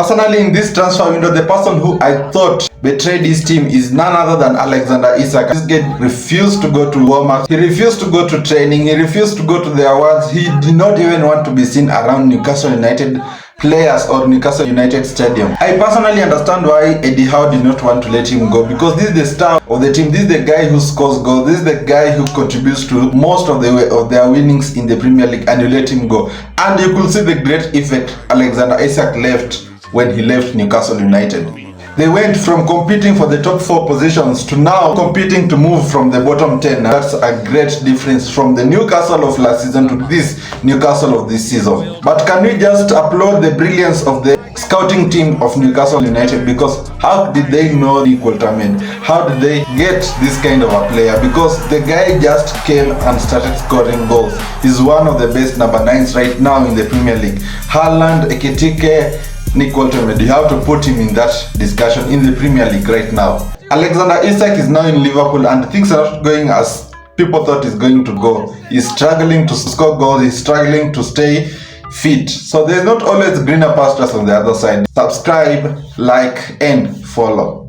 Personally, in this transfer window, the person who I thought betrayed his team is none other than Alexander Isak. This guy refused to go to warm-ups, he refused to go to training, he refused to go to the awards, he did not even want to be seen around Newcastle United players or Newcastle United Stadium. I personally understand why Eddie Howe did not want to let him go, because this is the star of the team, this is the guy who scores goals, this is the guy who contributes to most of their winnings in the Premier League, and you let him go. And you could see the great effect Alexander Isak left when he left Newcastle United. They went from competing for the top 4 positions to now competing to move from the bottom 10. That's a great difference from the Newcastle of last season to this Newcastle of this season. But can we just applaud the brilliance of the scouting team of Newcastle United? Because how did they know Nick Wolterman? How did they get this kind of a player? Because the guy just came and started scoring goals. He's one of the best number 9s right now in the Premier League. Haaland, Ekitike, Nick Wolterman, you have to put him in that discussion in the Premier League right now. Alexander Isak is now in Liverpool and things are not going as people thought it's going to go. He's struggling to score goals, he's struggling to stay fit. So there's not always greener pastures on the other side. Subscribe, like and follow.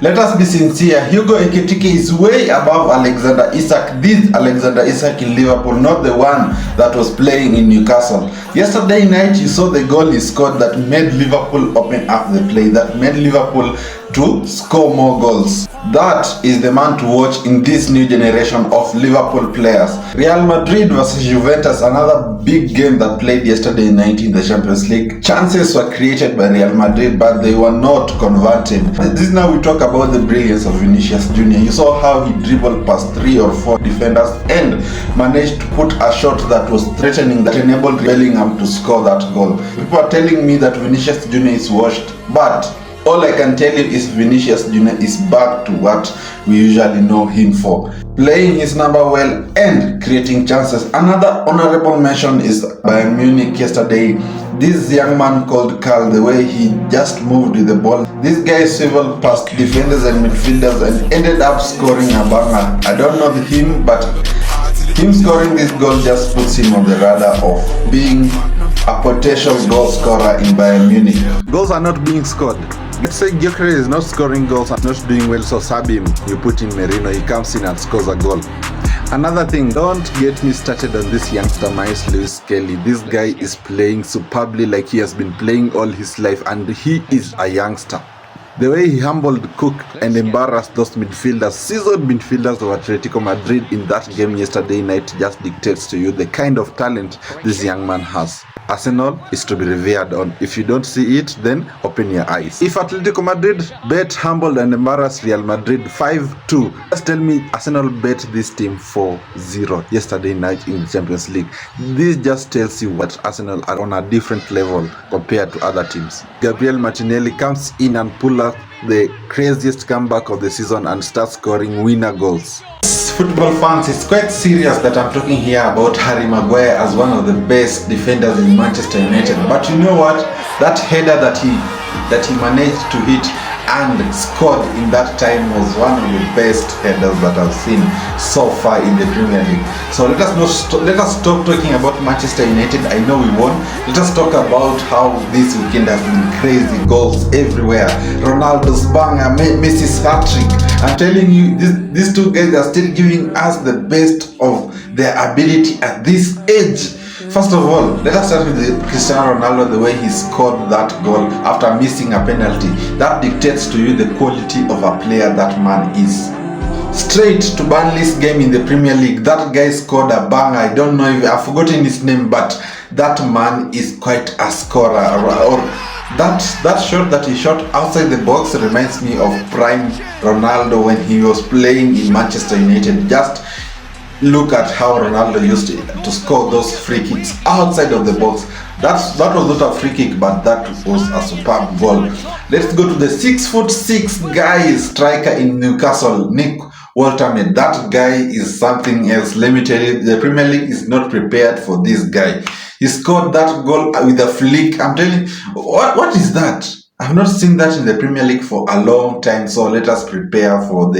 Let us be sincere, Hugo Ekitike is way above Alexander Isak. This Alexander Isak in Liverpool, not the one that was playing in Newcastle. Yesterday night you saw the goal he scored that made Liverpool open up the play, that made Liverpool to score more goals. That is the man to watch in this new generation of Liverpool players. Real Madrid versus Juventus, another big game that played yesterday night in the Champions League. Chances were created by Real Madrid, but they were not converted. This now we talk about the brilliance of Vinicius Jr. You saw how he dribbled past 3 or 4 defenders and managed to put a shot that was threatening, that enabled Bellingham to score that goal. People are telling me that Vinicius Jr. is washed, but all I can tell you is Vinicius Jr. is back to what we usually know him for. Playing his number well and creating chances. Another honorable mention is Bayern Munich yesterday. This young man called Karl, the way he just moved with the ball. This guy swiveled past defenders and midfielders and ended up scoring a banger. I don't know him, but him scoring this goal just puts him on the radar of being a potential goal scorer in Bayern Munich. Goals are not being scored. Let's say Gyökeres is not scoring goals and not doing well, so sub him. You put in Merino, he comes in and scores a goal. Another thing, don't get me started on this youngster Miles Lewis Kelly. This guy is playing superbly like he has been playing all his life, and he is a youngster. The way he humbled, cooked and embarrassed those midfielders, seasoned midfielders of Atletico Madrid in that game yesterday night, just dictates to you the kind of talent this young man has. Arsenal is to be revered on. If you don't see it, then open your eyes. If Atletico Madrid bet, humbled and embarrassed Real Madrid 5-2, just tell me Arsenal bet this team 4-0 yesterday night in the Champions League. This just tells you what Arsenal are on a different level compared to other teams. Gabriel Martinelli comes in and pulls up the craziest comeback of the season and starts scoring winner goals. Football fans, it's quite serious that I'm talking here about Harry Maguire as one of the best defenders in Manchester United. But you know what? That header that he managed to hit and scored in that time was one of the best headers that I've seen so far in the Premier League. So let us stop talking about Manchester United. I know we won. Let us talk about how this weekend has been crazy. Goals everywhere. Ronaldo's banger, Messi's hat-trick. I'm telling you, these two guys are still giving us the best of their ability at this age. First of all, let us start with Cristiano Ronaldo, the way he scored that goal after missing a penalty. That dictates to you the quality of a player that man is. Straight to Burnley's game in the Premier League, that guy scored a banger. I don't know if I've forgotten his name, but that man is quite a scorer. Or that shot that he shot outside the box reminds me of prime Ronaldo when he was playing in Manchester United. Just look at how Ronaldo used to score those free kicks outside of the box. That was not a free kick, but that was a superb goal. Let's go to the 6'6" guy, striker in Newcastle, Nick Wolterman. That guy is something else. Let me tell you, the Premier League is not prepared for this guy. He scored that goal with a flick. I'm telling you, what is that? I've not seen that in the Premier League for a long time. So let us prepare for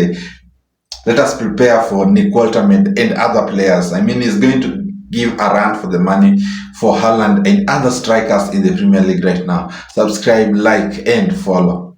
Nick Wolterman and other players. I mean, he's going to give a run for the money for Haaland and other strikers in the Premier League right now. Subscribe, like, and follow.